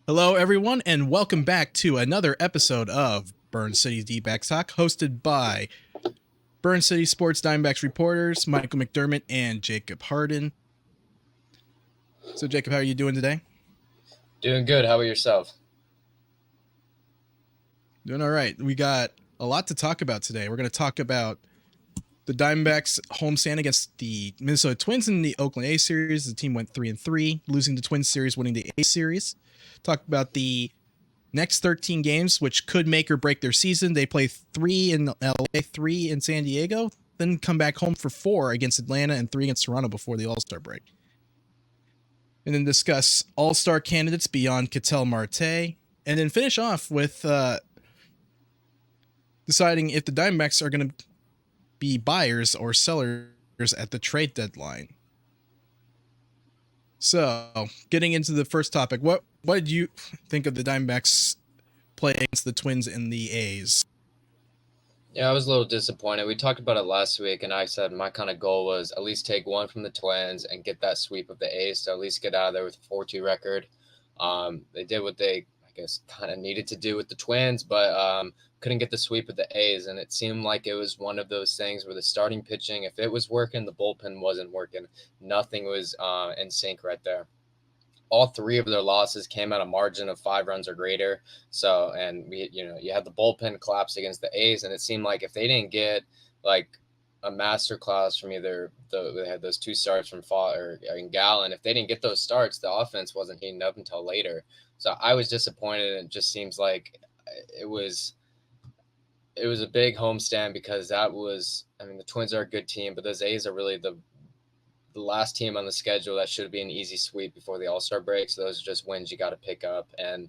Hello, everyone, and welcome back to another episode of Burn City D-backs Talk, hosted by Burn City Sports Diamondbacks reporters Michael McDermott and Jacob Hardin. So, Jacob, how are you doing today? Doing good. How about yourself? Doing all right. We got a lot to talk about today. We're going to talk about the Diamondbacks homestand against the Minnesota Twins in the Oakland A series. The team went 3-3, losing the Twins series, winning the A series. Talk about the next 13 games, which could make or break their season. They play 3 in LA, 3 in San Diego, then come back home for 4 against Atlanta and 3 against Toronto before the All-Star break. And then discuss All-Star candidates beyond Ketel Marte, and then finish off with deciding if the Diamondbacks are going to be buyers or sellers at the trade deadline. So, getting into the first topic, what did you think of the Diamondbacks play against the Twins and the A's? Yeah, I was a little disappointed. We talked about it last week, and I said my kind of goal was at least take one from the Twins and get that sweep of the A's to at least get out of there with a 4-2 record. They did what they, I guess, kind of needed to do with the Twins, but couldn't get the sweep of the A's. And it seemed like it was one of those things where the starting pitching, if it was working, the bullpen wasn't working. Nothing was in sync right there. All three of their losses came at a margin of 5 runs or greater. So, and you had the bullpen collapse against the A's, and it seemed like if they didn't get like a master class from they had those 2 starts from Fowler and Gallen. If they didn't get those starts, the offense wasn't heating up until later. So I was disappointed. It just seems like it was a big homestand because the Twins are a good team, but those A's are really the last team on the schedule that should be an easy sweep before the All-Star break. So those are just wins you got to pick up. And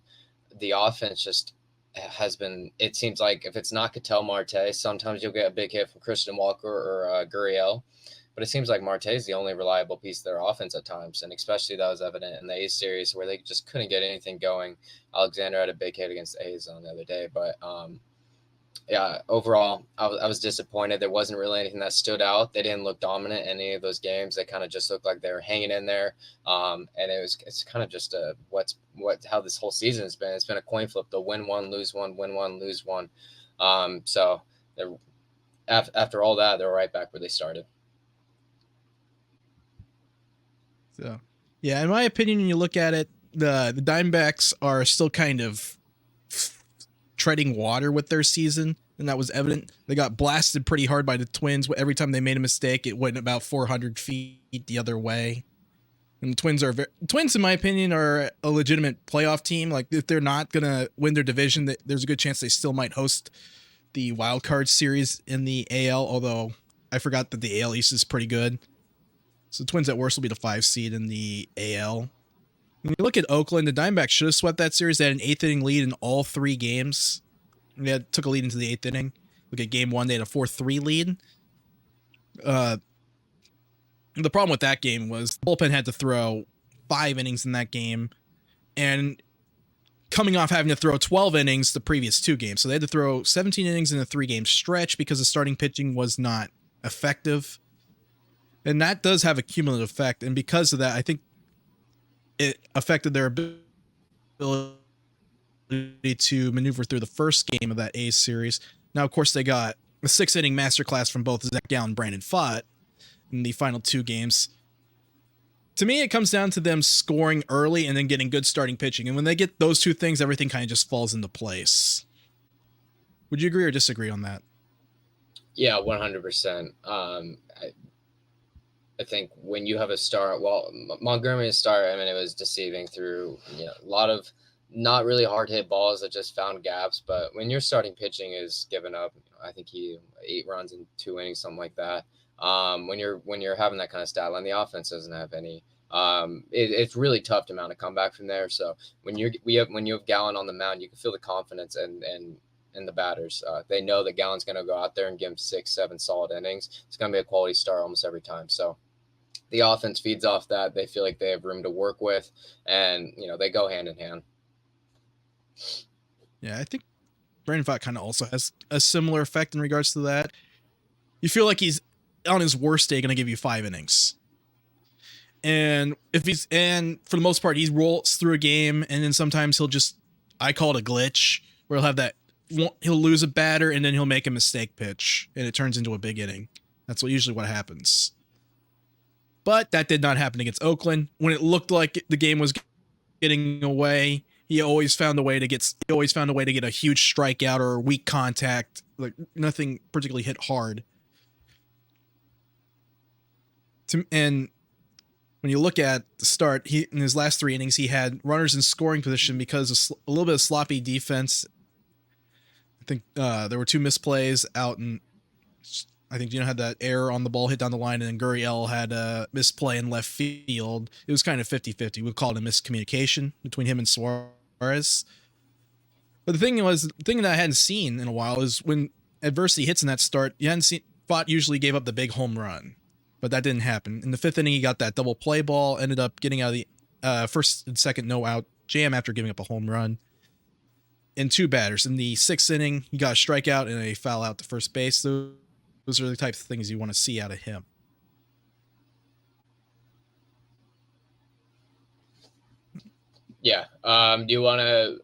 the offense just has been, it seems like if it's not Ketel Marte, sometimes you'll get a big hit from Christian Walker or Gurriel. But it seems like Marte is the only reliable piece of their offense at times. And especially that was evident in the A's series where they just couldn't get anything going. Alexander had a big hit against the A's on the other day. But yeah, overall, I was disappointed. There wasn't really anything that stood out. They didn't look dominant in any of those games. They kind of just looked like they were hanging in there. And it's kind of just how this whole season has been. It's been a coin flip. They'll win one, lose one, win one, lose one. So after all that, they're right back where they started. So, yeah, in my opinion, when you look at it, the Diamondbacks are still kind of treading water with their season, and that was evident. They got blasted pretty hard by the Twins. Every time they made a mistake, it went about 400 feet the other way. And the Twins, in my opinion, are a legitimate playoff team. Like, if they're not going to win their division, there's a good chance they still might host the wild card series in the AL, although I forgot that the AL East is pretty good. So the Twins at worst will be the 5 seed in the AL. When you look at Oakland, the Diamondbacks should have swept that series. They had an 8th inning lead in all 3 games. They took a lead into the 8th inning. Look at game 1, they had a 4-3 lead. The problem with that game was the bullpen had to throw 5 innings in that game, and coming off having to throw 12 innings the previous 2 games. So they had to throw 17 innings in a 3-game stretch because the starting pitching was not effective. And that does have a cumulative effect. And because of that, I think it affected their ability to maneuver through the first game of that A's series. Now, of course, they got a 6-inning masterclass from both Zach Gallen and Brandon Pfaadt in the final 2 games. To me, it comes down to them scoring early and then getting good starting pitching. And when they get those 2 things, everything kind of just falls into place. Would you agree or disagree on that? Yeah, 100%. I think when you have a start, Montgomery's start, it was deceiving through a lot of not really hard hit balls that just found gaps. But when your starting pitching is given up, I think he 8 runs in 2 innings, something like that. When you're having that kind of stat line, the offense doesn't have any. It's really tough to mount a comeback from there. So when you have Gallen on the mound, you can feel the confidence and the batters. They know that Gallen's going to go out there and give them 6-7 solid innings. It's going to be a quality start almost every time. So the offense feeds off that. They feel like they have room to work with, and they go hand in hand. Yeah, I think Brandon Pfaadt kind of also has a similar effect in regards to that. You feel like he's on his worst day going to give you 5 innings. And for the most part, he rolls through a game, and then sometimes I call it a glitch, where he'll lose a batter and then he'll make a mistake pitch, and it turns into a big inning. That's usually what happens. But that did not happen against Oakland. When it looked like the game was getting away, he always found a way to get a huge strikeout or weak contact, like nothing particularly hit hard. And when you look at the start, in his last 3 innings, he had runners in scoring position because of a little bit of sloppy defense. I think there were 2 misplays out, and I think Gino had that error on the ball hit down the line, and then Gurriel had a misplay in left field. It was kind of 50-50. We'd call it a miscommunication between him and Suarez. But the thing that I hadn't seen in a while is when adversity hits in that start, Fott usually gave up the big home run. But that didn't happen. In the 5th inning, he got that double play ball, ended up getting out of the first and second no-out jam after giving up a home run. In 2 batters. In the 6th inning, he got a strikeout and a foul out to first base. Those are the types of things you want to see out of him. Yeah. Do you want a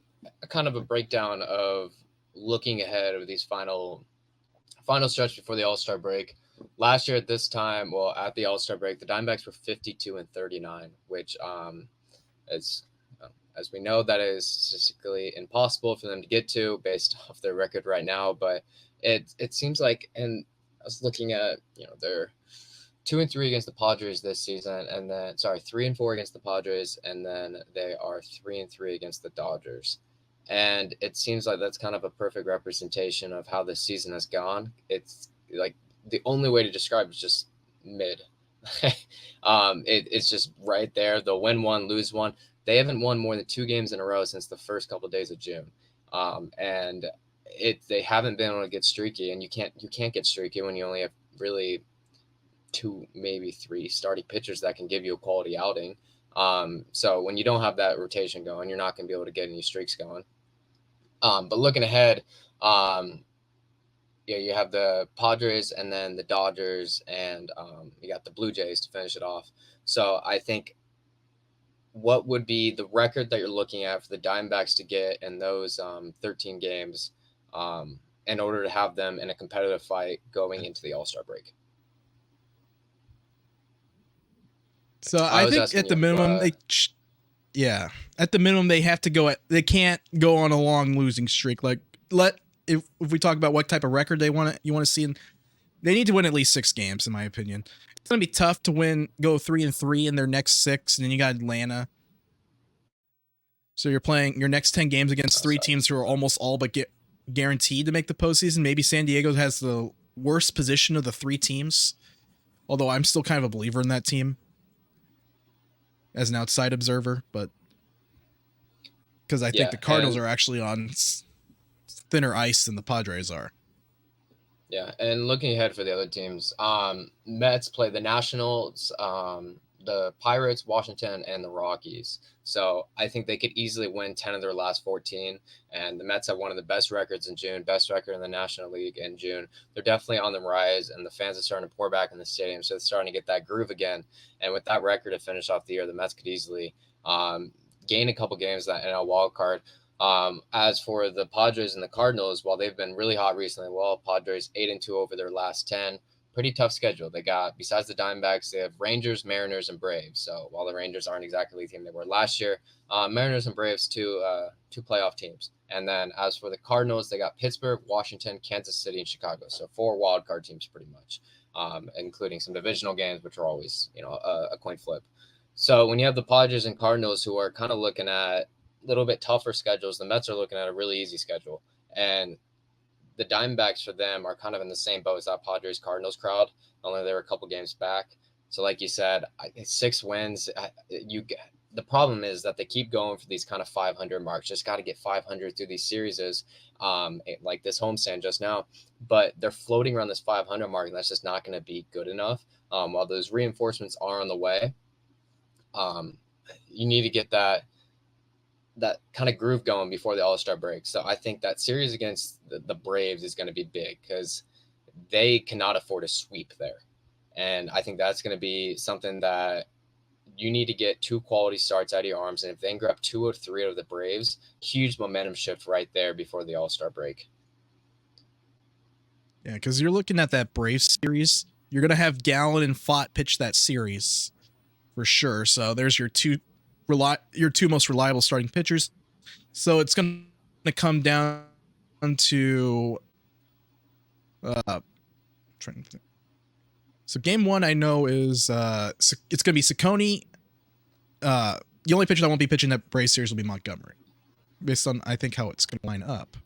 kind of a breakdown of looking ahead of these final stretch before the All-Star break? Last year at this time, at the All-Star break, the Diamondbacks were 52-39, which, as we know, that is statistically impossible for them to get to based off their record right now. But it seems like, and I was looking at, they're 2-3 against the Padres this season, and then 3-4 against the Padres, and then they are 3-3 against the Dodgers. And it seems like that's kind of a perfect representation of how this season has gone. It's like, the only way to describe it is just mid. It's just right there. They'll win 1, lose 1. They haven't won more than 2 games in a row since the first couple of days of June, and they haven't been able to get streaky. And you can't get streaky when you only have really 2, maybe 3 starting pitchers that can give you a quality outing. So when you don't have that rotation going, you're not going to be able to get any streaks going. But looking ahead, you have the Padres and then the Dodgers, and you got the Blue Jays to finish it off. So I think what would be the record that you're looking at for the Diamondbacks to get in those 13 games in order to have them in a competitive fight going into the All-Star break? So I think at the minimum, at the minimum they have to they can't go on a long losing streak. Like if we talk about what type of record you want to see, they need to win at least 6 games, in my opinion. It's going to be tough to go 3-3 in their next 6, and then you got Atlanta. So you're playing your next 10 games against 3 teams who are almost all but guaranteed to make the postseason. Maybe San Diego has the worst position of the 3 teams, although I'm still kind of a believer in that team as an outside observer, but because I think the Cardinals are actually on thinner ice than the Padres are. Yeah, and looking ahead for the other teams, Mets play the Nationals, the Pirates, Washington, and the Rockies. So I think they could easily win 10 of their last 14. And the Mets have one of the best records in June, best record in the National League in June. They're definitely on the rise, and the fans are starting to pour back in the stadium. So it's starting to get that groove again. And with that record to finish off the year, the Mets could easily gain a couple games in a wild card. As for the Padres and the Cardinals, while they've been really hot recently, Padres 8-2 over their last 10. Pretty tough schedule. They got, besides the Diamondbacks, they have Rangers, Mariners, and Braves. So while the Rangers aren't exactly the team they were last year, Mariners and Braves, two playoff teams. And then as for the Cardinals, they got Pittsburgh, Washington, Kansas City, and Chicago. So 4 wild card teams pretty much, including some divisional games, which are always, a coin flip. So when you have the Padres and Cardinals who are kind of looking at a little bit tougher schedules, the Mets are looking at a really easy schedule. And the Diamondbacks for them are kind of in the same boat as that Padres Cardinals crowd, only they're a couple games back. So like you said, 6 wins. The problem is that they keep going for these kind of 500 marks. Just got to get 500 through these series, like this homestand just now. But they're floating around this 500 mark, and that's just not going to be good enough. While those reinforcements are on the way, you need to get that kind of groove going before the All-Star break. So I think that series against the Braves is going to be big because they cannot afford a sweep there. And I think that's going to be something that you need to get 2 quality starts out of your arms, and if they can grab 2 or 3 out of the Braves, huge momentum shift right there before the All-Star break. Yeah, because you're looking at that Braves series. You're going to have Gallen and Fott pitch that series for sure. So there's your two most reliable starting pitchers. So it's going to come down to trying to think. So game 1 I know is it's going to be Ciccone. The only pitcher that won't be pitching that Braves series will be Montgomery, based on I think how it's going to line up.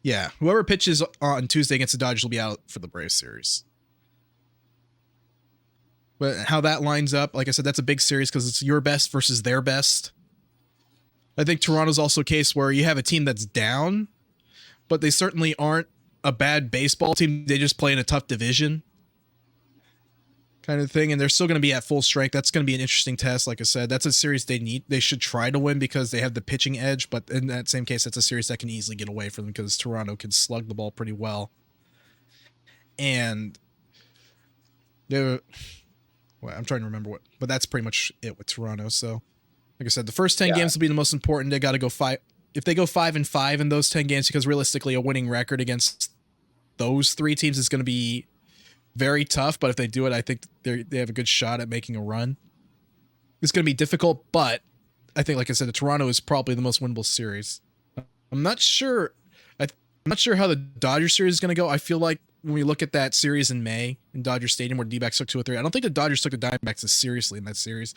Yeah, whoever pitches on Tuesday against the Dodgers will be out for the Braves series. But how that lines up, like I said, that's a big series because it's your best versus their best. I think Toronto's also a case where you have a team that's down, but they certainly aren't a bad baseball team. They just play in a tough division kind of thing, and they're still going to be at full strength. That's going to be an interesting test. Like I said, that's a series they should try to win because they have the pitching edge, but in that same case, that's a series that can easily get away from them because Toronto can slug the ball pretty well. And I'm trying to remember but that's pretty much it with Toronto. So like I said, the first 10 games will be the most important. They got to go 5. If they go 5-5 in those 10 games, because realistically a winning record against those 3 teams is going to be very tough, but if they do it, I think they have a good shot at making a run. It's going to be difficult, but I think, like I said, the Toronto is probably the most winnable series. I'm not sure how the Dodgers series is going to go. I feel like when we look at that series in May in Dodger Stadium where D-backs took 2-3, I don't think the Dodgers took the Diamondbacks as seriously in that series.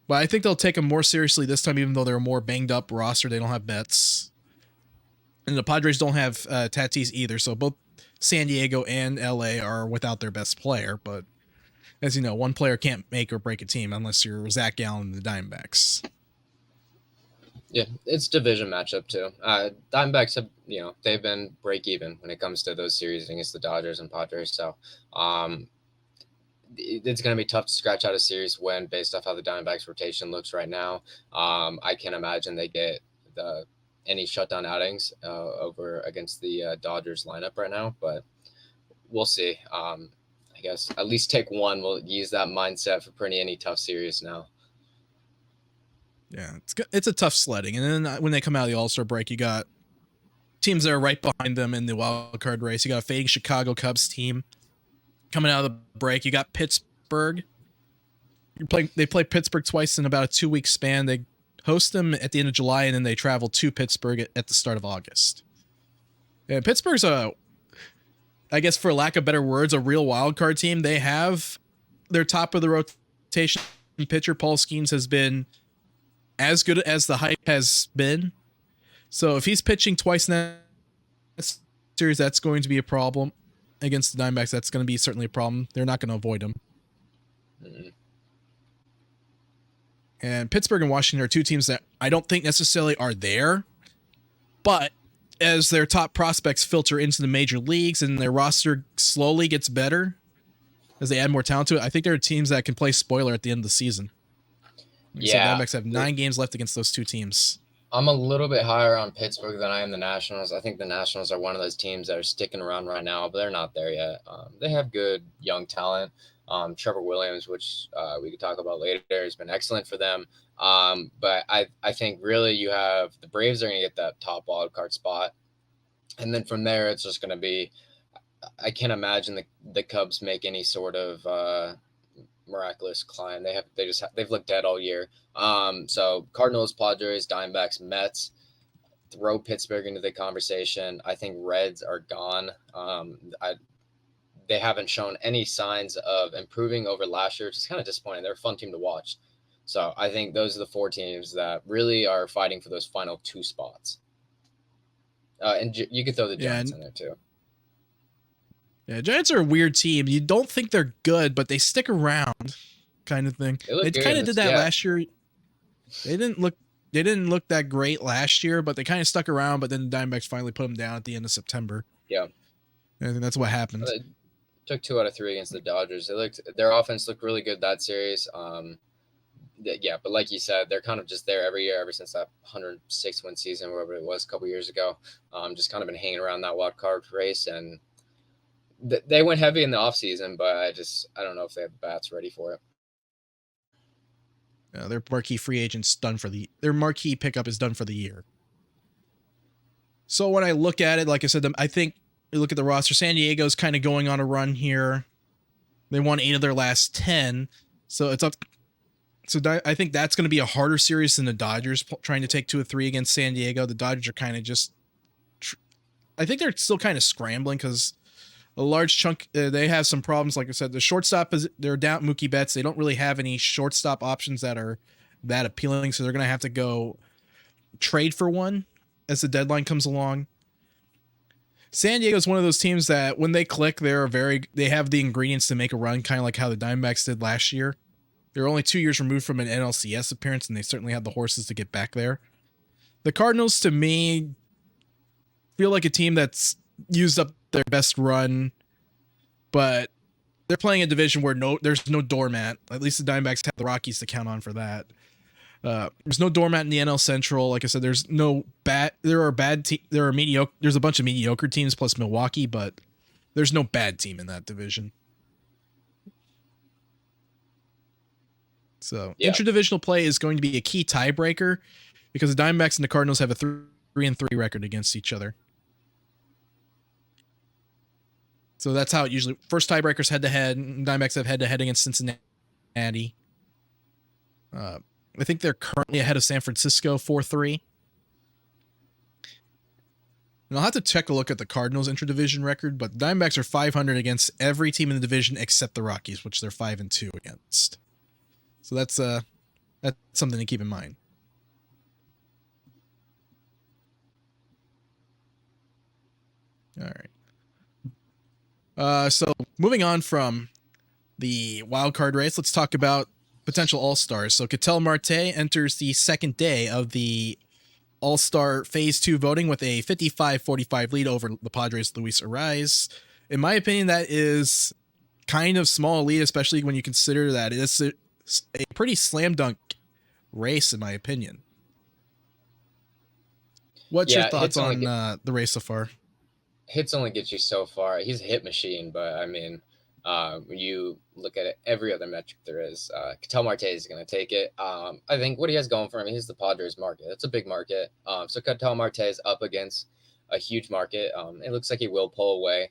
But I think they'll take them more seriously this time, even though they're a more banged up roster. They don't have Betts. And the Padres don't have Tatis either, so both San Diego and LA are without their best player, but as you know, one player can't make or break a team unless you're Zach Gallen and the Diamondbacks. Yeah, it's division matchup too. Diamondbacks have, they've been break even when it comes to those series against the Dodgers and Padres. So it's going to be tough to scratch out a series win based off how the Diamondbacks rotation looks right now. I can't imagine they get any shutdown outings over against the Dodgers lineup right now, but we'll see. I guess at least take one. We'll use that mindset for any tough series now. Yeah, it's a tough sledding. And then when they come out of the All-Star break, you got teams that are right behind them in the wild card race. You got a fading Chicago Cubs team coming out of the break. You got Pittsburgh. They play Pittsburgh twice in about a 2-week span. They host them at the end of July, and then they travel to Pittsburgh at the start of August. And Pittsburgh's I guess for lack of better words, a real wild card team. They have their top of the rotation pitcher, Paul Skeens, has been as good as the hype has been. So if he's pitching twice in that series, that's going to be a problem. Against the Diamondbacks, that's going to be certainly a problem. They're not going to avoid him. Mm-hmm. And Pittsburgh and Washington are 2 teams that I don't think necessarily are there, but as their top prospects filter into the major leagues and their roster slowly gets better as they add more talent to it, I think there are teams that can play spoiler at the end of the season. Yeah, so Diamondbacks have 9 games left against those 2 teams. I'm a little bit higher on Pittsburgh than I am the Nationals. I think the Nationals are one of those teams that are sticking around right now, but they're not there yet. They have good young talent. Trevor Williams, which we could talk about later, has been excellent for them. But I think really you have the Braves are going to get that top wild card spot. And then from there, it's just going to be, I can't imagine the Cubs make any sort of miraculous climb. They've looked dead all year. So Cardinals, Padres, Diamondbacks, Mets, throw Pittsburgh into the conversation. I think Reds are gone. They haven't shown any signs of improving over last year, which is kind of disappointing. They're a fun team to watch. So I think those are the 4 teams that really are fighting for those final 2 spots. And you could throw the Giants in there too. Yeah, Giants are a weird team. You don't think they're good, but they stick around, kind of thing. They kind of did that last year. They didn't look that great last year, but they kind of stuck around. But then the Diamondbacks finally put them down at the end of September. Yeah, and I think that's what happened. They took 2 out of 3 against the Dodgers. Their offense looked really good that series. Yeah, but like you said, they're kind of just there every year ever since that 106-win season, whatever it was, a couple years ago. Just kind of been hanging around that wild card race, and They went heavy in the offseason, but I don't know if they have the bats ready for it. Their marquee free agent's done for their marquee pickup is done for the year. So when I look at it, like I said, I think you look at the roster, San Diego's kind of going on a run here. They won 8 of their last 10. So it's up. So I think that's going to be a harder series than the Dodgers trying to take 2 of 3 against San Diego. The Dodgers are kind of just, I think they're still kind of scrambling because a large chunk, they have some problems. Like I said, the shortstop they're down Mookie Betts. They don't really have any shortstop options that are that appealing. So they're going to have to go trade for one as the deadline comes along. San Diego is one of those teams that when they click, they have the ingredients to make a run, kind of like how the Diamondbacks did last year. They're only 2 years removed from an NLCS appearance, and they certainly have the horses to get back there. The Cardinals, to me, feel like a team that's used up their best run, but they're playing a division where there's no doormat. At least the Diamondbacks have the Rockies to count on for that. There's no doormat in the NL Central. Like I said, there's no bad. There are mediocre. There's a bunch of mediocre teams plus Milwaukee, but there's no bad team in that division. So interdivisional play is going to be a key tiebreaker because the Diamondbacks and the Cardinals have a 3-3 record against each other. So that's how it usually. First tiebreakers head to head. Diamondbacks have head to head against Cincinnati. I think they're currently ahead of San Francisco 4-3. And I'll have to check a look at the Cardinals interdivision record, but the Diamondbacks are 500 against every team in the division except the Rockies, which they're 5-2 against. So that's something to keep in mind. All right. So moving on from the wild card race, let's talk about potential All-Stars. So Ketel Marte enters the second day of the All-Star Phase 2 voting with a 55-45 lead over the Padres' Luis Arraez. In my opinion, that is kind of small lead, especially when you consider that it's a pretty slam dunk race, in my opinion. What's your thoughts on the race so far? Hits only get you so far. He's a hit machine, but I mean, when you look at it, every other metric there is, Ketel Marte is going to take it. I think what he has going for him, he's the Padres market. It's a big market. So Ketel Marte is up against a huge market. It looks like he will pull away.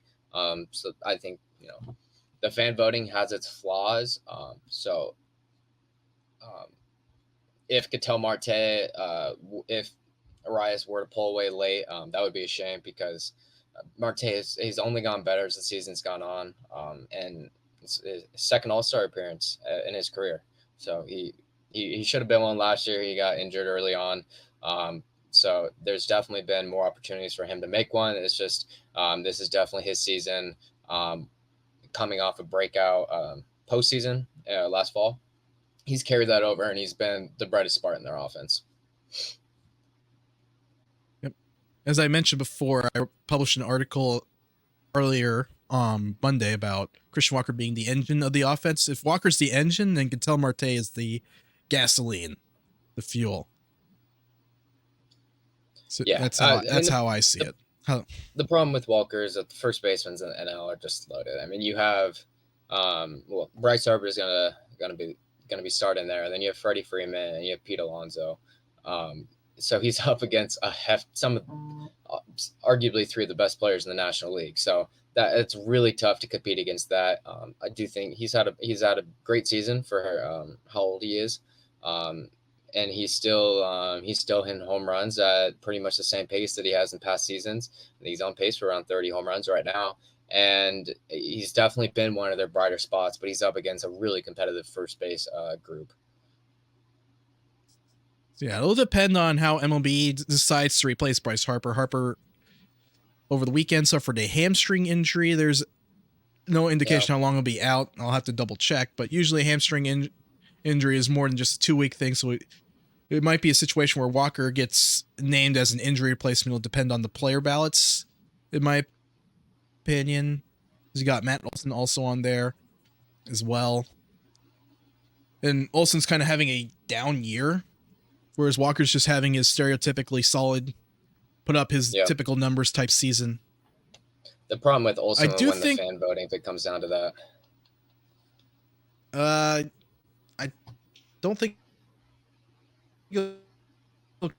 So I think, the fan voting has its flaws. If Ketel Marte, if Arraez were to pull away late, that would be a shame because Marte he's only gone better as the season's gone on, and it's his second All-Star appearance in his career. So he should have been one last year. He got injured early on, so there's definitely been more opportunities for him to make one. It's just this is definitely his season, coming off a breakout postseason last fall. He's carried that over, and he's been the brightest spark in their offense. As I mentioned before, I published an article earlier Monday about Christian Walker being the engine of the offense. If Walker's the engine, then Ketel Marte is the gasoline, the fuel. So that's how I see it. The problem with Walker is that the first basemen in the NL are just loaded. I mean, you have Bryce Harper is gonna be starting there, and then you have Freddie Freeman and you have Pete Alonso. So he's up against arguably 3 of the best players in the National League. So that it's really tough to compete against that. I do think he's had a great season for how old he is, and he's still hitting home runs at pretty much the same pace that he has in past seasons. He's on pace for around 30 home runs right now, and he's definitely been one of their brighter spots. But he's up against a really competitive first base group. Yeah, it'll depend on how MLB decides to replace Bryce Harper. Harper, over the weekend, suffered a hamstring injury. There's no indication how long he'll be out. I'll have to double check, but usually a hamstring injury is more than just a 2-week thing. So it might be a situation where Walker gets named as an injury replacement. It'll depend on the player ballots, in my opinion. You got Matt Olson also on there as well. And Olson's kind of having a down year, whereas Walker's just having his stereotypically solid, put up his typical numbers type season. The problem with Olsen I will do win the think fan voting if it comes down to that. I don't think it'll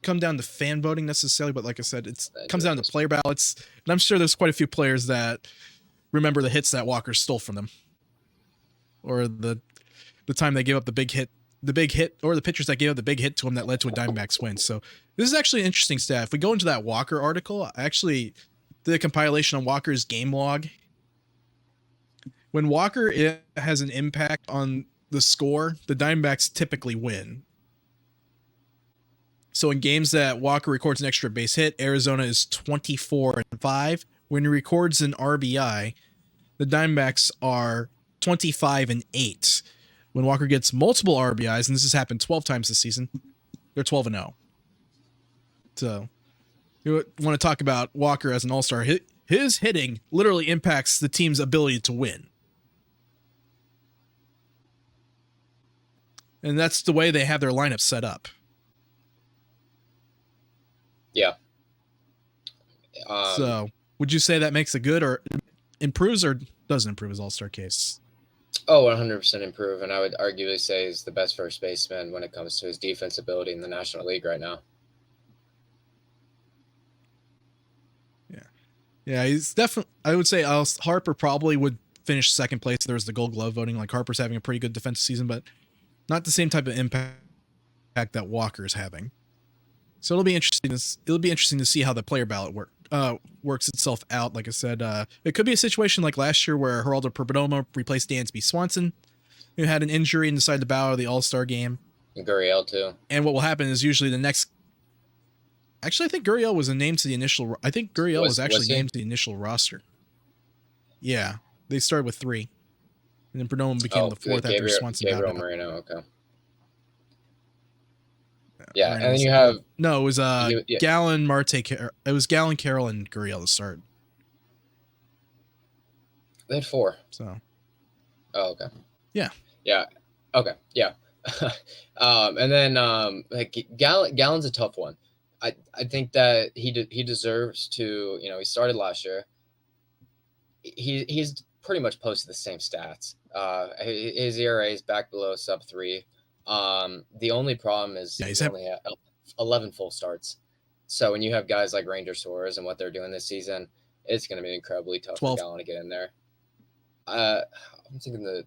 come down to fan voting necessarily, but like I said, it comes down to player ballots, and I'm sure there's quite a few players that remember the hits that Walker stole from them, or the time they gave up the big hit, or the pitchers that gave up the big hit to him that led to a Diamondbacks win. So this is actually an interesting stat. If we go into that Walker article, I actually did a compilation on Walker's game log. When Walker has an impact on the score, the Diamondbacks typically win. So in games that Walker records an extra base hit, Arizona is 24-5. When he records an RBI, the Diamondbacks are 25-8. When Walker gets multiple RBIs, and this has happened 12 times this season, they're 12-0. So you want to talk about Walker as an all-star. His hitting literally impacts the team's ability to win. And that's the way they have their lineup set up. Yeah. So would you say that makes it good, or improves, or doesn't improve his all-star case? Oh, 100% improve, and I would arguably say he's the best first baseman when it comes to his defense ability in the National League right now. Yeah, he's definitely. I would say Harper probably would finish second place. There was the Gold Glove voting. Like, Harper's having a pretty good defensive season, but not the same type of impact that Walker is having. So it'll be interesting. It'll be interesting to see how the player ballot works itself out. Like I said, it could be a situation like last year where Geraldo Perdomo replaced Dansby Swanson, who had an injury and decided to bow out of the All-Star game. And Gurriel too. And what will happen is usually the next. Actually, I think Gurriel was named to the initial. I think Gurriel was actually named to the initial roster. Yeah, they started with 3, and then Perdomo became the 4th after Swanson. Gabriel Moreno. Okay. Yeah, and then you have it was Gallon, Marte. It was Gallon, Carroll, and Gurriel to start. They had 4. So. Oh, okay. Yeah. Yeah. Okay. Yeah. And then like Gallon's a tough one. I think that he deserves to. He started last year. He's pretty much posted the same stats. His ERA is back below sub-3. The only problem is he's only had 11 full starts. So when you have guys like Ranger Suarez and what they're doing this season, it's going to be incredibly tough for Gallon to get in there. I'm thinking I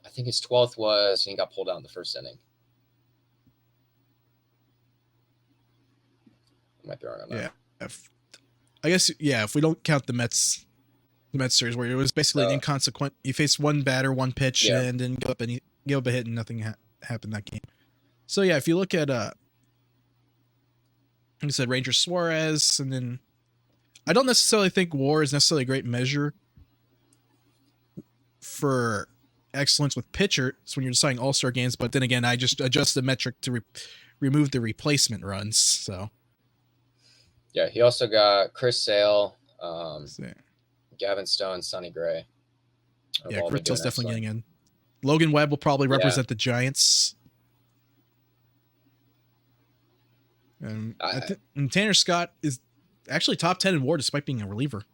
think his 12th was he got pulled out in the first inning. I might be wrong on that. Yeah, I guess if we don't count the Mets series where it was basically an inconsequent. You faced one batter, one pitch, and then give up a hit, and nothing happened that game. So if you look at like I said, Ranger Suarez, and then I don't necessarily think WAR is necessarily a great measure for excellence with pitchers when you're deciding all-star games, but then again, I just adjust the metric to remove the replacement runs. So he also got Chris Sale, Gavin Stone, Sonny Gray. Chris Sale's definitely getting in. Logan Webb will probably represent the Giants. And Tanner Scott is actually top 10 in WAR despite being a reliever.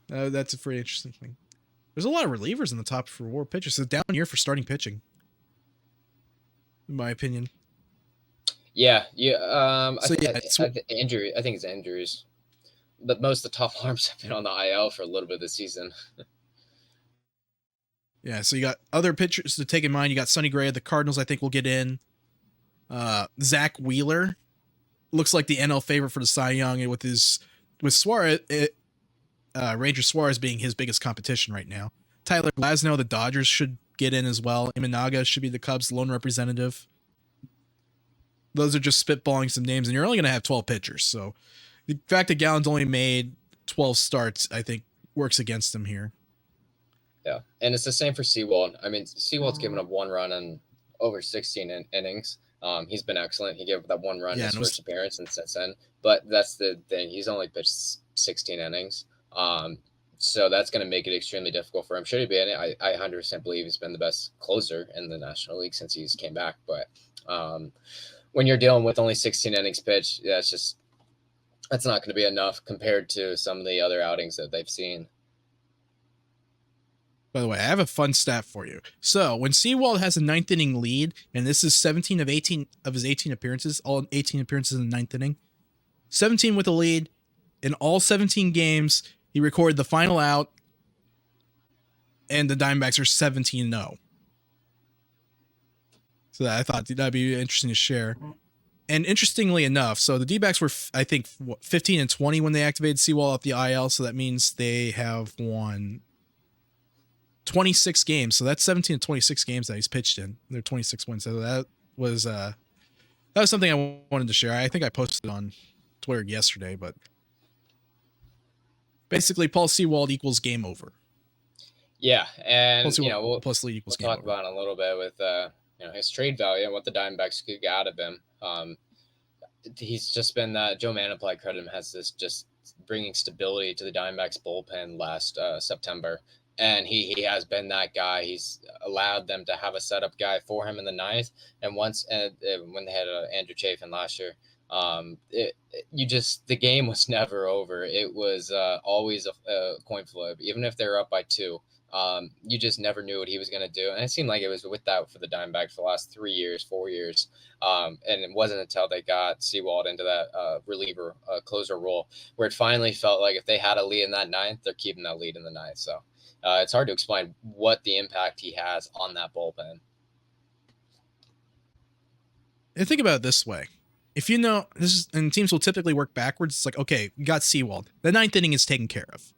That's a pretty interesting thing. There's a lot of relievers in the top for WAR pitchers. It's a down year for starting pitching, in my opinion. Injury. I think it's injuries, but most of the top arms have been on the IL for a little bit of the season. So you got other pitchers to take in mind. You got Sonny Gray of the Cardinals. I think will get in. Zach Wheeler looks like the NL favorite for the Cy Young, and with Suarez, Ranger Suarez being his biggest competition right now. Tyler Glasnow, the Dodgers should get in as well. Imanaga should be the Cubs' lone representative. Those are just spitballing some names, and you're only going to have 12 pitchers. So the fact that Gallon's only made 12 starts, I think, works against him here. Yeah, and it's the same for Sewald. I mean, Sewald's given up 1 run in over 16 innings. He's been excellent. He gave up that 1 run in his first appearance and since then. But that's the thing. He's only pitched 16 innings. So that's going to make it extremely difficult for him. Should he be in it? I 100% believe he's been the best closer in the National League since he's came back. But when you're dealing with only 16 innings pitched, that's just That's not going to be enough compared to some of the other outings that they've seen. By the way, I have a fun stat for you. So when Seawald has a ninth inning lead, and this is 17 of 18 of his 18 appearances, all 18 appearances in the ninth inning, 17 with a lead, in all 17 games, he recorded the final out, and the Diamondbacks are 17-0. So I thought that'd be interesting to share. And interestingly enough, so the D-backs were, I think, 15-20 when they activated Seawald off the IL, so that means they have won 26 games. So that's 17 to 26 games that he's pitched in. They're 26 wins. So that was something I wanted to share. I think I posted on Twitter yesterday, but basically Paul Seawald equals game over. Yeah, and we'll plus lead equals we'll game talk over. about it a little bit with his trade value and what the Diamondbacks could get out of him. He's just been Joe Manaply credit him has this just bringing stability to the Diamondbacks bullpen last September. And he has been that guy. He's allowed them to have a setup guy for him in the ninth. And once when they had Andrew Chafin last year, the game was never over. It was always a coin flip, even if they were up by 2. You just never knew what he was going to do. And it seemed like it was with that for the Diamondbacks for the last 3 years, 4 years. And it wasn't until they got Seawald into that reliever closer role where it finally felt like if they had a lead in that ninth, they're keeping that lead in the ninth. So it's hard to explain what the impact he has on that bullpen. And think about it this way. If you know, and teams will typically work backwards. It's like, okay, you got Seawald. The ninth inning is taken care of.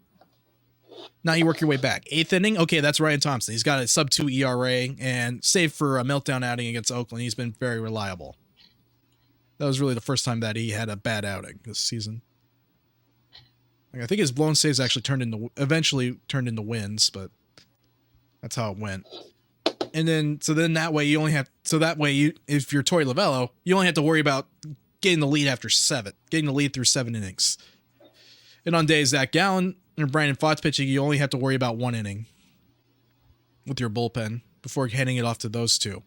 Now you work your way back. 8th inning, okay, that's Ryan Thompson. He's got a sub-2 ERA, and save for a meltdown outing against Oakland, he's been very reliable. That was really the first time that he had a bad outing this season. I think his blown saves actually eventually turned into wins, but that's how it went. And then, that way if you're Torey Lovello, you only have to worry about getting the lead through 7 innings. And on days Zach Gallen or Brandon Pfaadt's pitching, you only have to worry about 1 inning with your bullpen before handing it off to those two.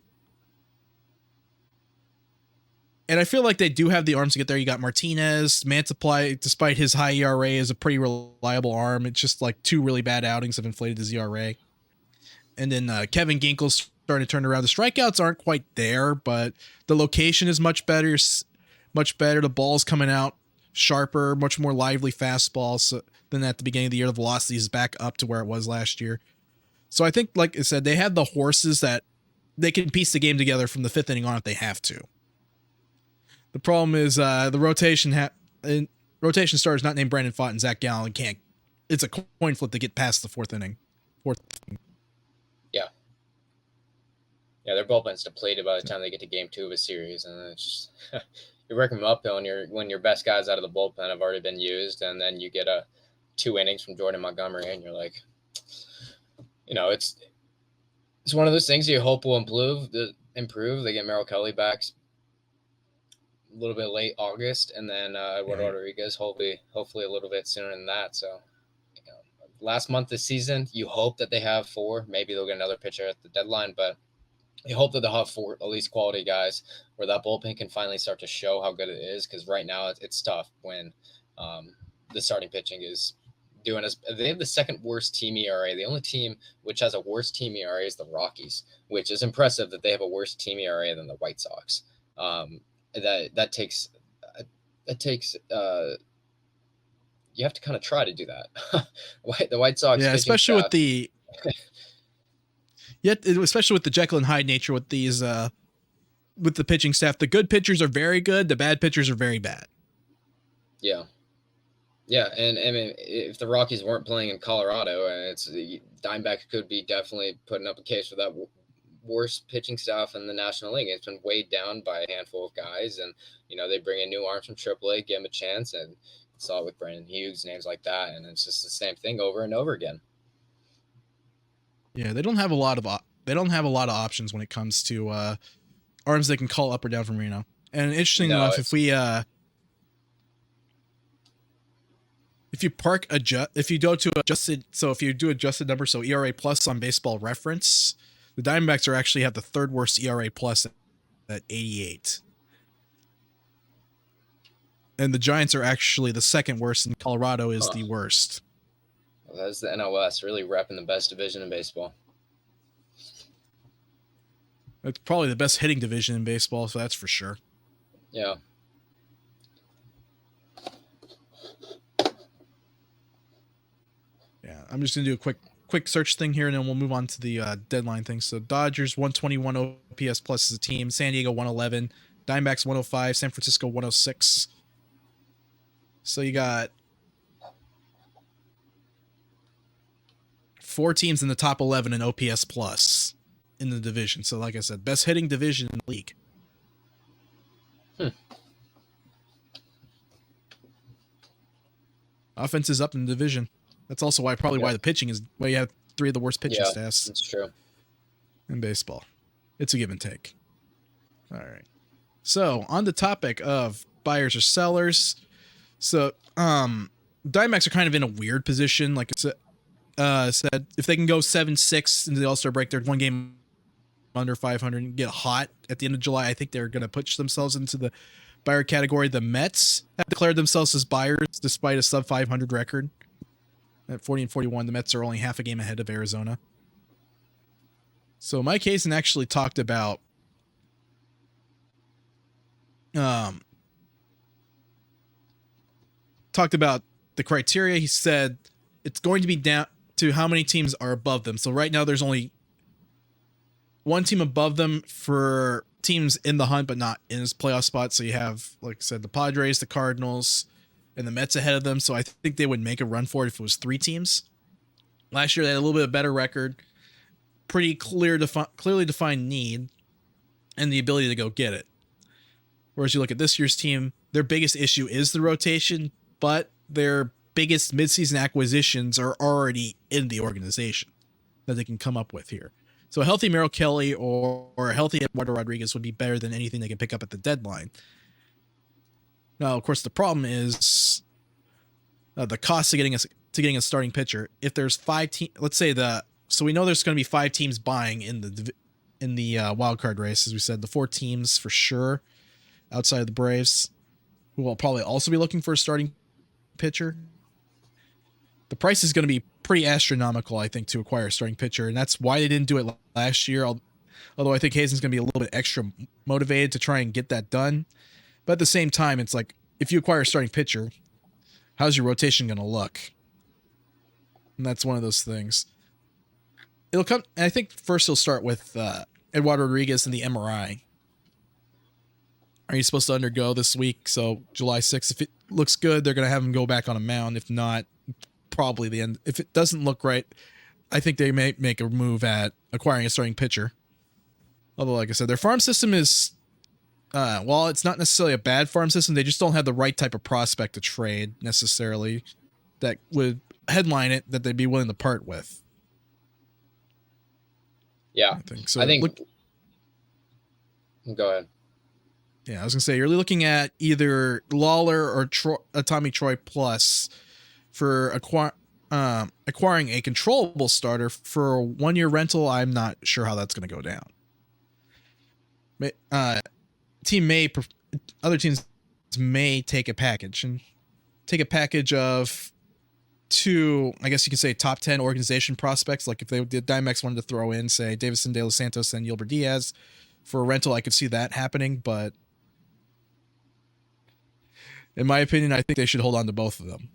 And I feel like they do have the arms to get there. You got Martinez, Mantiply, despite his high ERA, is a pretty reliable arm. It's just like 2 really bad outings have inflated his ERA. And then Kevin Ginkel's starting to turn around. The strikeouts aren't quite there, but the location is much better. The ball's coming out sharper, much more lively fastballs than at the beginning of the year. The velocity is back up to where it was last year. So I think, like I said, they have the horses that they can piece the game together from the 5th inning on if they have to. The problem is the rotation starters not named Brandon Pfaadt and Zach Gallen can't. It's a coin flip to get past the 4th inning. Yeah, their bullpen's depleted by the time they get to game 2 of a series, and it's just you're working them uphill when your best guys out of the bullpen have already been used, and then you get 2 innings from Jordan Montgomery, and you're like, it's one of those things you hope will improve. They get Merrill Kelly back a little bit late August, and then Eduardo Rodriguez hopefully a little bit sooner than that. So, last month this season, you hope that they have 4. Maybe they'll get another pitcher at the deadline, but you hope that they'll have 4 at least quality guys where that bullpen can finally start to show how good it is. Because right now it's tough when the starting pitching is doing as they have the 2nd worst team ERA. The only team which has a worse team ERA is the Rockies, which is impressive that they have a worse team ERA than the White Sox. That takes you have to kind of try to do that. The White Sox, especially with the. Yet, especially with the Jekyll and Hyde nature with these, with the pitching staff, the good pitchers are very good, the bad pitchers are very bad. Yeah, and I mean, if the Rockies weren't playing in Colorado, it's the Diamondbacks could be definitely putting up a case for that worst pitching staff in the National League. It's been weighed down by a handful of guys, and they bring in new arms from AAA, give them a chance, and saw it with Brandon Hughes, names like that, and it's just the same thing over and over again. Yeah, they don't have a lot of options when it comes to arms they can call up or down from Reno. And interesting enough, if you do adjusted numbers, so ERA plus on Baseball Reference, the Diamondbacks actually have the 3rd worst ERA plus at 88. And the Giants are actually the second worst, and Colorado is the worst. Well, that's the NLS really repping the best division in baseball. It's probably the best hitting division in baseball, so that's for sure. Yeah. Yeah, I'm just gonna do a quick search thing here, and then we'll move on to the deadline thing. So Dodgers 121 OPS plus as a team, San Diego 111, Diamondbacks 105, San Francisco 106. So you got 4 teams in the top 11 in OPS plus in the division. So like I said, best hitting division in the league. Offense is up in the division. That's also why the pitching is why you have 3 of the worst pitching staffs. That's true. In baseball. It's a give and take. All right. So on the topic of buyers or sellers, so Diamondbacks are kind of in a weird position. Like I said, if they can go 7-6 into the All-Star break, they're 1 game under 500 and get hot at the end of July. I think they're going to push themselves into the buyer category. The Mets have declared themselves as buyers despite a sub 500 record. At 40-41, the Mets are only half a game ahead of Arizona. So Mike Hazen actually talked about the criteria. He said it's going to be down to how many teams are above them. So right now there's only 1 team above them for teams in the hunt but not in his playoff spot. So you have, like I said, the Padres, the Cardinals, and the Mets ahead of them. So I think they would make a run for it if it was 3 teams. Last year they had a little bit better record, pretty clearly defined need, and the ability to go get it. Whereas you look at this year's team, their biggest issue is the rotation, but their biggest midseason acquisitions are already in the organization that they can come up with here. So a healthy Merrill Kelly or a healthy Eduardo Rodriguez would be better than anything they can pick up at the deadline. Now, of course, the problem is the cost of getting a starting pitcher. If there's 5 teams, let's say so we know there's going to be 5 teams buying in the wild card race, as we said, the 4 teams for sure outside of the Braves, who will probably also be looking for a starting pitcher. The price is going to be pretty astronomical, I think, to acquire a starting pitcher, and that's why they didn't do it last year. Although I think Hazen's going to be a little bit extra motivated to try and get that done. But at the same time, it's like, if you acquire a starting pitcher, how's your rotation going to look? And that's one of those things. It'll come, and I think first he'll start with Eduardo Rodriguez and the MRI. Are you supposed to undergo this week? So July 6th, if it looks good, they're going to have him go back on a mound. If not, probably the end. If it doesn't look right, I think they may make a move at acquiring a starting pitcher. Although, like I said, their farm system is, while it's not necessarily a bad farm system, they just don't have the right type of prospect to trade necessarily that would headline it that they'd be willing to part with. Yeah, I think so. Go ahead. Yeah, I was gonna say you're looking at either Lawler or Tommy Troy plus for acquiring a controllable starter for a 1-year rental. I'm not sure how that's going to go down. Other teams may take a package of 2, I guess you could say, top 10 organization prospects. Like if the Diamondbacks wanted to throw in, say, Davison De Los Santos and Yilbert Diaz for a rental, I could see that happening. But in my opinion, I think they should hold on to both of them.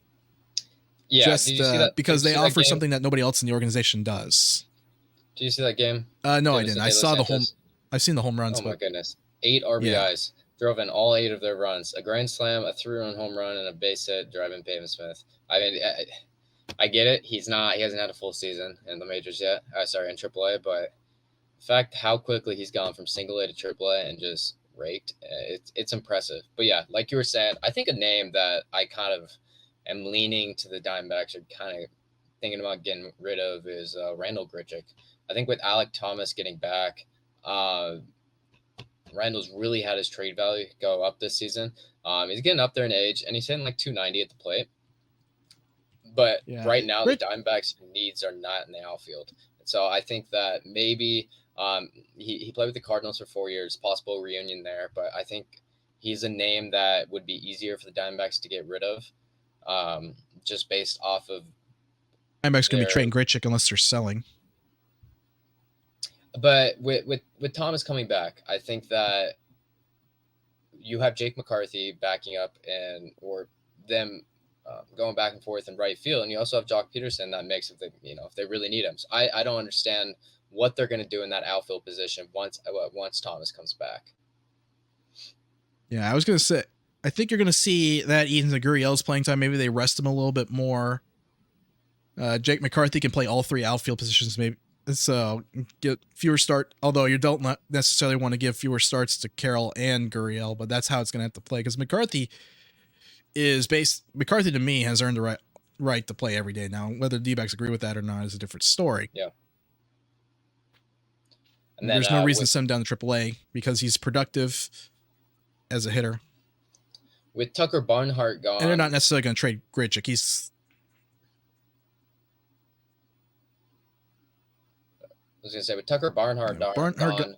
Yeah, just because they offer something that nobody else in the organization does. Did you see that game? No, I didn't. I saw I've seen the home runs. Oh my goodness. 8 RBIs. Yeah. Drove in all 8 of their runs. A grand slam, a 3-run home run, and a base hit driving Pavin Smith. I mean, I get it. He hasn't had a full season in the majors yet. In AAA, but the fact how quickly he's gone from single A to AAA and just raked, it's impressive. But yeah, like you were saying, I think a name that I kind of am leaning to the Diamondbacks are kind of thinking about getting rid of is Randall Grichuk. I think with Alek Thomas getting back, Randall's really had his trade value go up this season. He's getting up there in age, and he's hitting like 290 at the plate. But right now, the Diamondbacks' needs are not in the outfield. So I think that maybe he played with the Cardinals for 4 years, possible reunion there. But I think he's a name that would be easier for the Diamondbacks to get rid of, just based off of Diamondbacks going to their. be trading Grichuk unless they're selling. But with Thomas coming back, I think that you have Jake McCarthy backing up or them going back and forth in right field, and you also have Jock Peterson that makes if they really need him. So I don't understand what they're going to do in that outfield position once Thomas comes back. Yeah, I was going to say, I think you're going to see that Ethan Gurriel's playing time. Maybe they rest him a little bit more. Jake McCarthy can play all three outfield positions, maybe. So get fewer start. Although you don't not necessarily want to give fewer starts to Carroll and Gurriel, but that's how it's going to have to play because McCarthy to me has earned the right to play every day. Now, whether the D-backs agree with that or not is a different story. Yeah. And then, there's no reason to send him down to AAA because he's productive as a hitter. With Tucker Barnhart gone, and they're not necessarily going to trade Grichuk. I was going to say with Tucker Barnhart gone,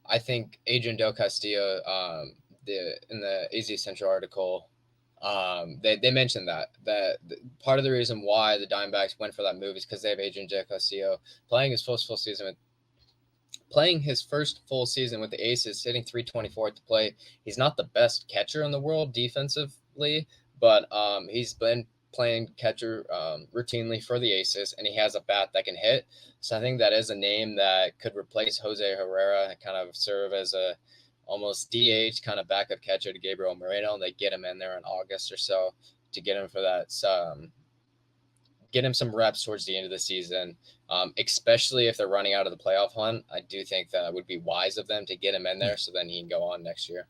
I think Adrian Del Castillo, in the AZ Central article, they mentioned that part of the reason why the Diamondbacks went for that move is because they have Adrian Del Castillo playing his first full season with the Aces, hitting .324 at the plate. He's not the best catcher in the world defensively, but he's been playing catcher routinely for the Aces, and he has a bat that can hit. So I think that is a name that could replace Jose Herrera and kind of serve as a almost DH kind of backup catcher to Gabriel Moreno, and they get him in there in August or so to get him for that. Get him some reps towards the end of the season, especially if they're running out of the playoff hunt. I do think that would be wise of them to get him in there so then he can go on next year.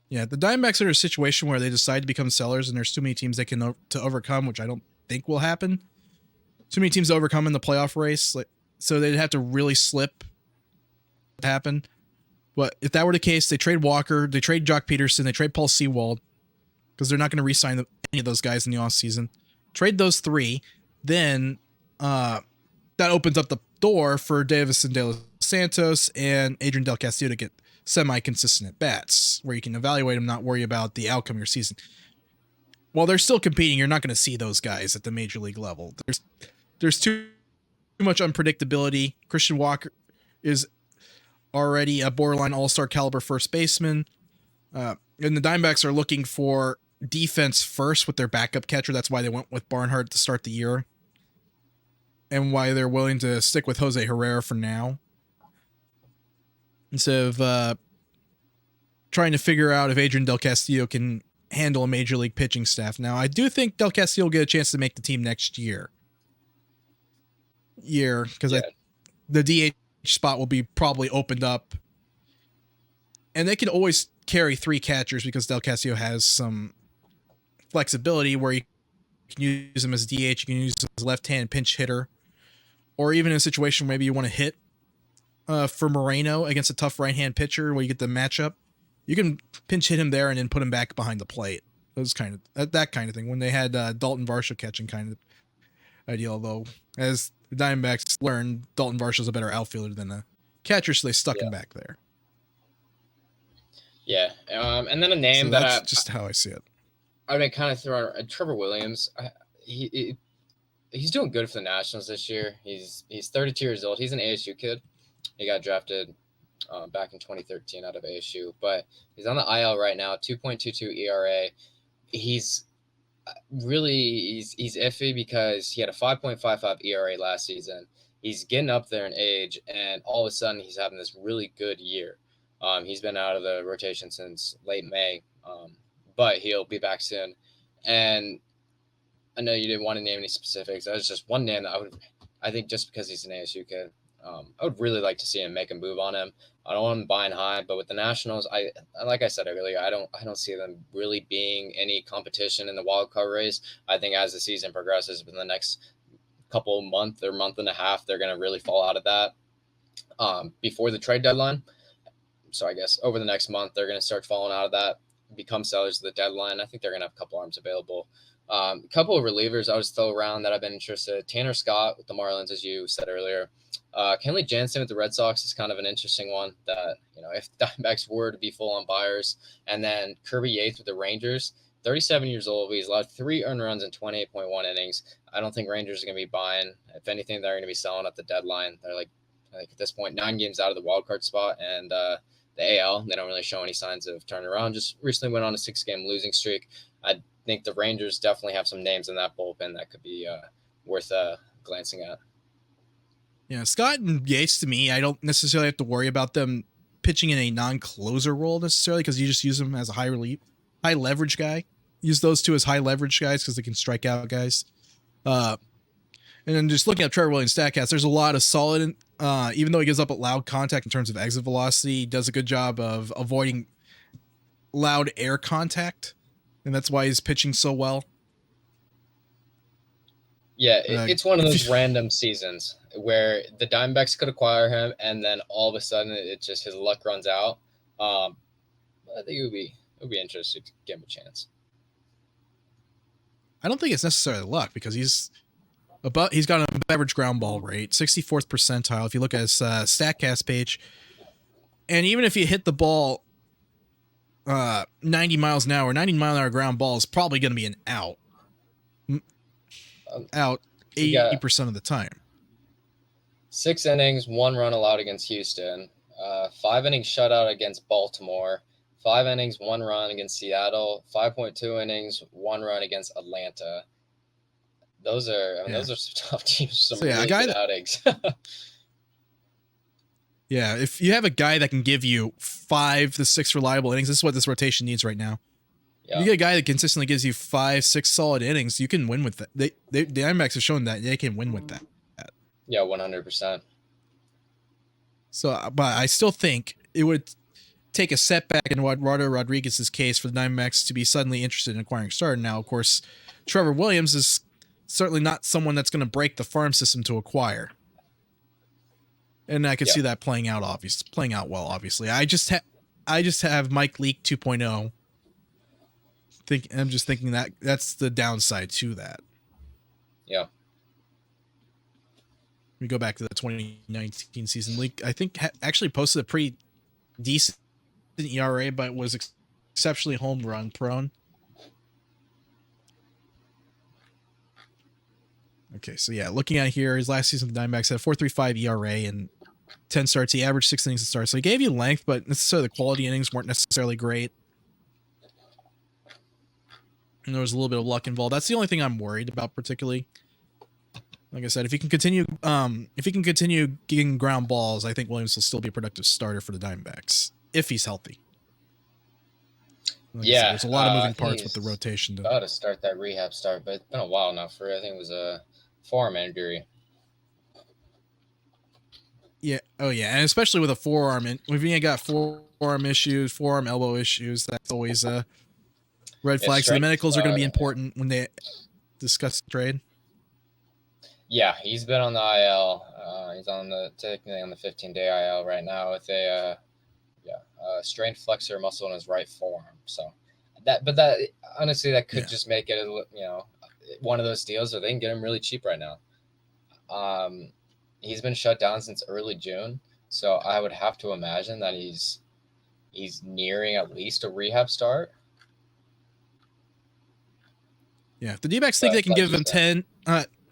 Yeah, the Diamondbacks are in a situation where they decide to become sellers, and there's too many teams they can to overcome, which I don't think will happen. Too many teams to overcome in the playoff race, so they'd have to really slip to happen. But if that were the case, they trade Walker, they trade Jock Peterson, they trade Paul Sewald, because they're not going to re-sign any of those guys in the offseason. Trade those three, then that opens up the door for Davison De Los Santos and Adrian Del Castillo to get semi-consistent at bats, where you can evaluate them, not worry about the outcome of your season. While they're still competing, you're not going to see those guys at the major league level. There's too much unpredictability. Christian Walker is already a borderline all-star caliber first baseman, and the Diamondbacks are looking for defense first with their backup catcher. That's why they went with Barnhart to start the year, and why they're willing to stick with Jose Herrera for now, instead of trying to figure out if Adrian Del Castillo can handle a major league pitching staff. Now, I do think Del Castillo will get a chance to make the team next year, because the DH spot will be probably opened up, and they can always carry three catchers because Del Castillo has some flexibility where you can use him as DH, you can use him as left-hand pinch hitter, or even in a situation where maybe you want to hit for Moreno against a tough right-hand pitcher where you get the matchup, you can pinch hit him there and then put him back behind the plate. Those kind of that kind of thing. When they had Dalton Varsho catching, kind of ideal, though, as the Diamondbacks learned, Dalton Varsho's a better outfielder than a catcher, so they stuck him back there. Yeah, and then a name so that's just how I see it. I mean, kind of throw Trevor Williams. He's doing good for the Nationals this year. He's 32 years old. He's an ASU kid. He got drafted back in 2013 out of ASU, but he's on the IL right now. 2.22 ERA. He's iffy because he had a 5.55 ERA last season. He's getting up there in age, and all of a sudden he's having this really good year. He's been out of the rotation since late May, but he'll be back soon. And I know you didn't want to name any specifics. That was just one name that I think just because he's an ASU kid, I would really like to see him make a move on him. I don't want him buying high, but with the Nationals, like I said earlier, I don't see them really being any competition in the wild card race. I think as the season progresses, within the next couple month or month and a half, they're going to really fall out of that before the trade deadline. So I guess over the next month, they're going to start falling out of that, become sellers at the deadline. I think they're going to have a couple arms available A couple of relievers I was still around that I've been interested. Tanner Scott with the Marlins, as you said earlier. Kenley Jansen with the Red Sox is kind of an interesting one that, if Diamondbacks were to be full on buyers. And then Kirby Yates with the Rangers, 37 years old. He's allowed 3 earned runs in 28.1 innings. I don't think Rangers are going to be buying. If anything, they're going to be selling at the deadline. They're like at this point, 9 games out of the wild card spot. And the AL, they don't really show any signs of turning around. Just recently went on a 6-game losing streak. I think the Rangers definitely have some names in that bullpen that could be worth glancing at. Yeah, Scott and Yates, to me, I don't necessarily have to worry about them pitching in a non-closer role necessarily, because you just use them as a high leverage guy. Use those two as high leverage guys because they can strike out guys. And then just looking at Trevor Williams' StatCast, there's a lot of solid, even though he gives up a loud contact in terms of exit velocity, he does a good job of avoiding loud air contact, and that's why he's pitching so well. Yeah, it's one of those random seasons where the Diamondbacks could acquire him, and then all of a sudden it just his luck runs out. I think it would be interesting to give him a chance. I don't think it's necessarily luck, because he's got an average ground ball rate, 64th percentile. If you look at his StatCast page, and even if you hit the ball 90 miles an hour, 90-mile-an-hour ground ball is probably going to be an out. Out 80% of the time. 6 innings, 1 run allowed against Houston. 5 innings shutout against Baltimore. 5 innings, 1 run against Seattle. 5.2 innings, 1 run against Atlanta. Those are some tough teams. Some really good outings. Yeah, if you have a guy that can give you 5 to 6 reliable innings, this is what this rotation needs right now. Yeah. If you get a guy that consistently gives you 5, 6 solid innings, you can win with that. The Diamondbacks have shown that they can win with that. Yeah, 100%. So, but I still think it would take a setback in Eduardo Rodriguez's case for the Diamondbacks to be suddenly interested in acquiring a starter. Now, of course, Trevor Williams is certainly not someone that's going to break the farm system to acquire. And I could see that playing out well, obviously. I just have Mike Leake 2.0. I'm just thinking that that's the downside to that. Yeah. We go back to the 2019 season. Leake, I think, actually posted a pretty decent ERA, but was exceptionally home run prone. Okay, so yeah, looking at here, his last season, the Diamondbacks had a 4.35 ERA and 10 starts. He averaged 6 innings a start, so he gave you length, but necessarily the quality innings weren't necessarily great. And there was a little bit of luck involved. That's the only thing I'm worried about, particularly. Like I said, if he can continue getting ground balls, I think Williams will still be a productive starter for the Diamondbacks if he's healthy. Like I said, there's a lot of moving parts with the rotation. About to start that rehab start, but it's been a while now. I think it was a forearm injury. Yeah. Oh, yeah. And especially with a forearm. If you got forearm issues, forearm elbow issues, that's always a red flag. So the medicals are going to be important when they discuss the trade. Yeah, he's been on the IL. He's technically on the 15-day IL right now with a strained flexor muscle in his right forearm. So that honestly, that could just make it one of those deals where they can get him really cheap right now. He's been shut down since early June, so I would have to imagine that he's nearing at least a rehab start. Yeah, if the D-backs think they can give him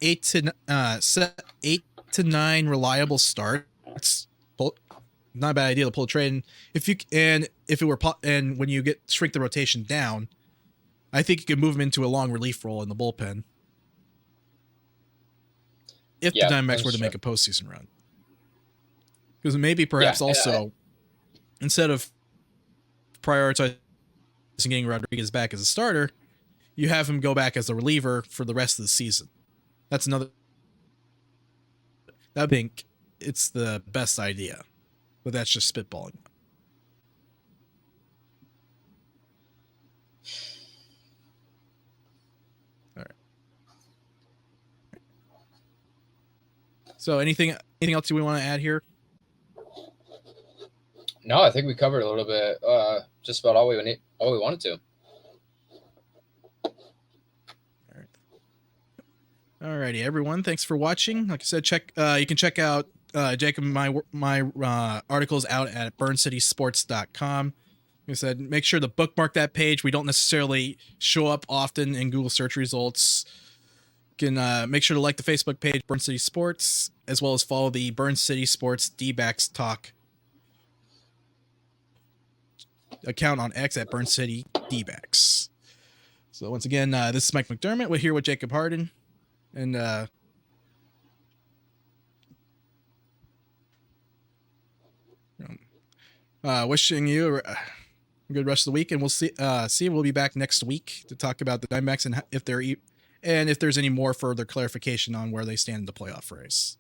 8 to 9 reliable starts, not a bad idea to pull a trade. And when you shrink the rotation down, I think you can move him into a long relief role in the bullpen. If the Diamondbacks were to make a postseason run, because perhaps instead of prioritizing getting Rodriguez back as a starter, you have him go back as a reliever for the rest of the season. That's another. I think it's the best idea, but that's just spitballing. All right. So anything else we want to add here? No, I think we covered a little bit, just about all we wanted to. Alrighty, everyone. Thanks for watching. Like I said, you can check out Jacob and my articles out at burncitysports.com. Like I said, make sure to bookmark that page. We don't necessarily show up often in Google search results. You can make sure to like the Facebook page, Burn City Sports, as well as follow the Burn City Sports D-backs Talk account on X at Burn City D-backs. So once again, this is Mike McDermott. We're here with Jacob Hardin. And wishing you a good rest of the week, and we'll see. We'll be back next week to talk about the Diamondbacks and if there's any more further clarification on where they stand in the playoff race.